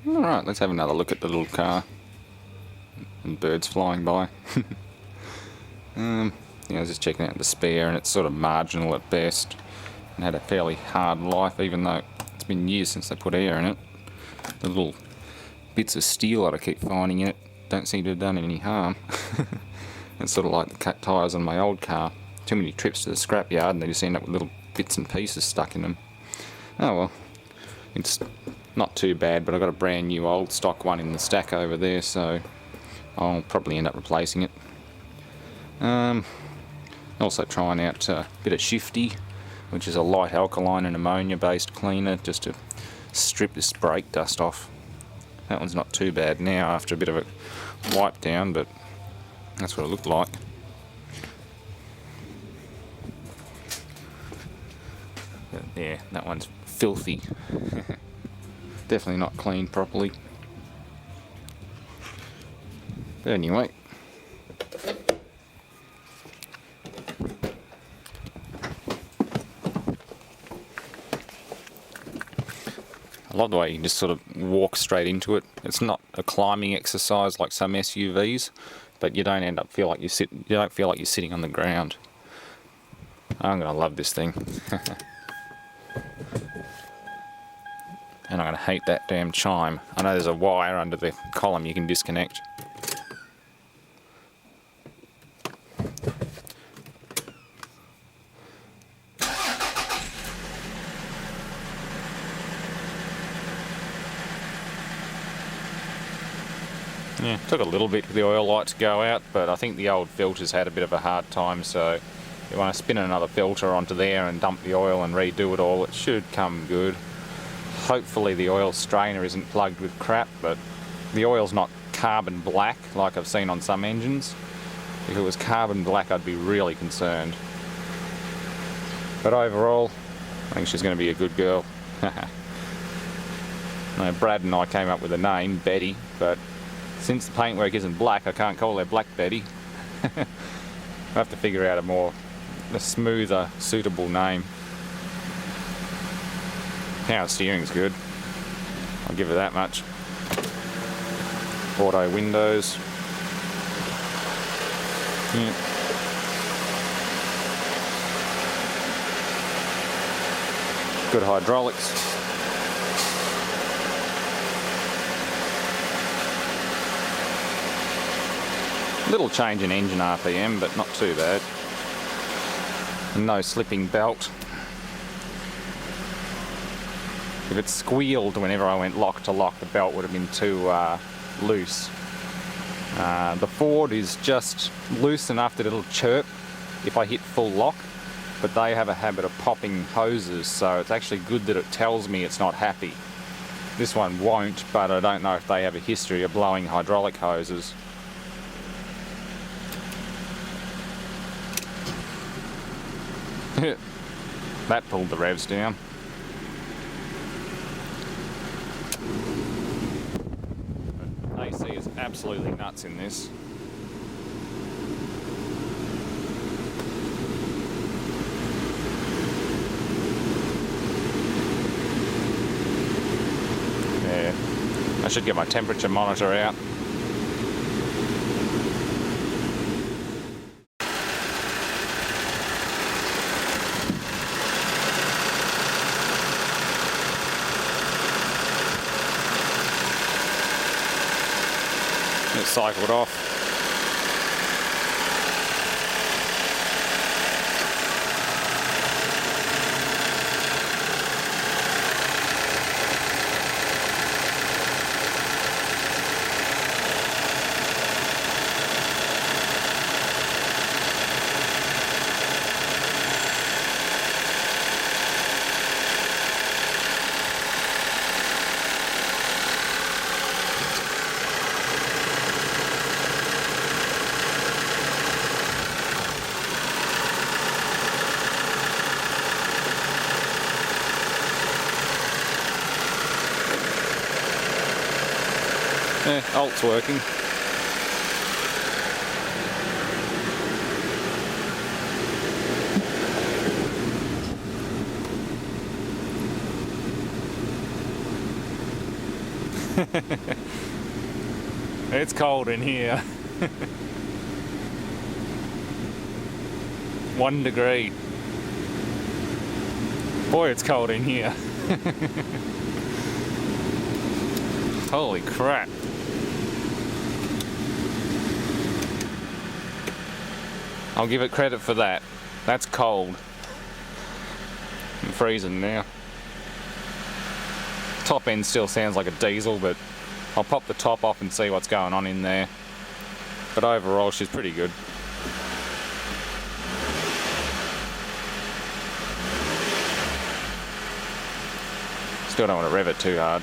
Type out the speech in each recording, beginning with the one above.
Alright, let's have another look at the little car. And birds flying by. I was just checking out the spare, and it's sort of marginal at best. And had a fairly hard life, even though it's been years since they put air in it. The little bits of steel that I keep finding in it don't seem to have done any harm. It's sort of like the cut tyres on my old car. Too many trips to the scrapyard and they just end up with little bits and pieces stuck in them. Oh well, it's not too bad, but I've got a brand new old stock one in the stack over there, so I'll probably end up replacing it. Also trying out a bit of Shifty, which is a light alkaline and ammonia based cleaner, just to strip this brake dust off. That one's not too bad now after a bit of a wipe down, but that's what it looked like. But yeah, that one's filthy. Definitely not cleaned properly. But anyway, I love the way you can just sort of walk straight into it. It's not a climbing exercise like some SUVs, but you don't feel like you're sitting on the ground. I'm gonna love this thing. And I'm gonna hate that damn chime. I know there's a wire under the column you can disconnect. Yeah, took a little bit for the oil light to go out, but I think the old filter's had a bit of a hard time, so you want to spin another filter onto there and dump the oil and redo it all, it should come good. Hopefully the oil strainer isn't plugged with crap, but the oil's not carbon black like I've seen on some engines. If it was carbon black, I'd be really concerned. But overall, I think she's going to be a good girl. Now, Brad and I came up with a name, Betty, but since the paintwork isn't black, I can't call her Black Betty. I'll have to figure out a smoother, suitable name. Power steering's good. I'll give it that much. Auto windows. Yeah. Good hydraulics. Little change in engine RPM, but not too bad. No slipping belt. If it squealed whenever I went lock to lock, the belt would have been too loose. The Ford is just loose enough that it'll chirp if I hit full lock, but they have a habit of popping hoses, so it's actually good that it tells me it's not happy. This one won't, but I don't know if they have a history of blowing hydraulic hoses. That pulled the revs down. AC is absolutely nuts in this. Yeah, I should get my temperature monitor out. It cycled off. Yeah, alt's working. It's cold in here. 1 degree. Boy, it's cold in here. Holy crap. I'll give it credit for that. That's cold. I'm freezing now. Top end still sounds like a diesel, but I'll pop the top off and see what's going on in there. But overall, she's pretty good. Still don't want to rev it too hard.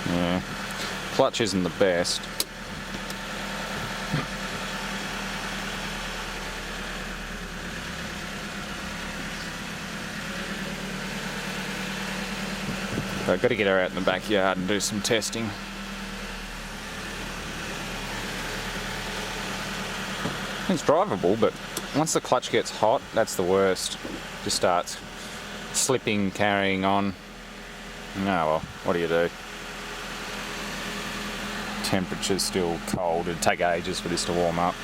Yeah, clutch isn't the best. So I've got to get her out in the backyard and do some testing. It's drivable, but once the clutch gets hot, that's the worst. Just starts slipping, carrying on. Oh well, what do you do? Temperature's still cold. It'd take ages for this to warm up.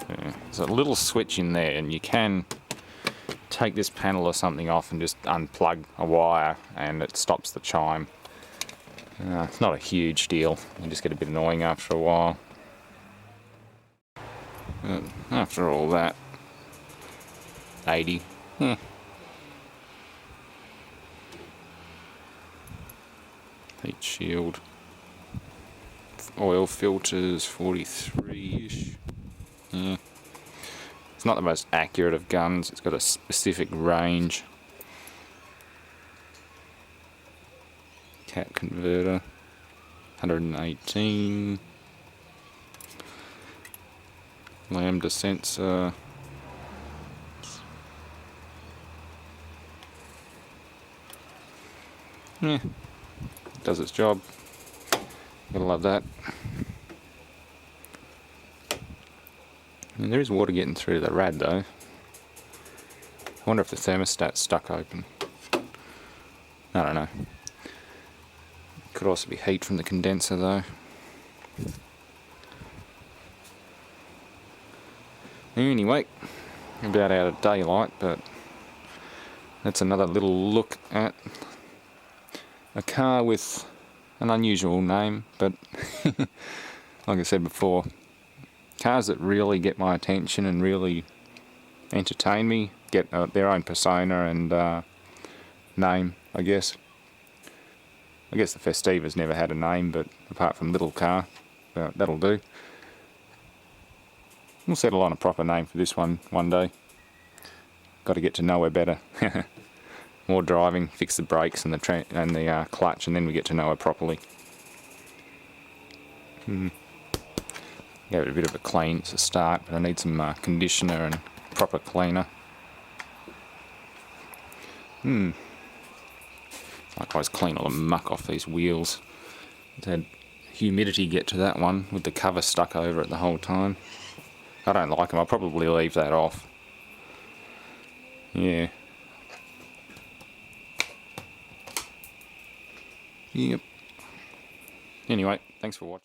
Yeah, there's a little switch in there, and you can take this panel or something off and just unplug a wire, and it stops the chime. It's not a huge deal. You just get a bit annoying after a while. But after all that, 80. Heat shield. Oil filters, 43-ish. Yeah. It's not the most accurate of guns. It's got a specific range. Cat converter, 118. Lambda sensor. Yeah, does its job. Gotta love that. There is water getting through the rad though. I wonder if the thermostat's stuck open. I don't know. Could also be heat from the condenser though. Anyway, about out of daylight, but that's another little look at a car with an unusual name, but like I said before, cars that really get my attention and really entertain me get their own persona and name, I guess. I guess the Festiva's never had a name, but apart from Little Car, that'll do. We'll settle on a proper name for this one day. Got to get to know her better. More driving, fix the brakes and the clutch, and then we get to know her properly. Gave it a bit of a clean to start, but I need some conditioner and proper cleaner. Likewise, clean all the muck off these wheels. It's had humidity get to that one with the cover stuck over it the whole time. I don't like them. I'll probably leave that off. Yeah. Yep. Anyway, thanks for watching.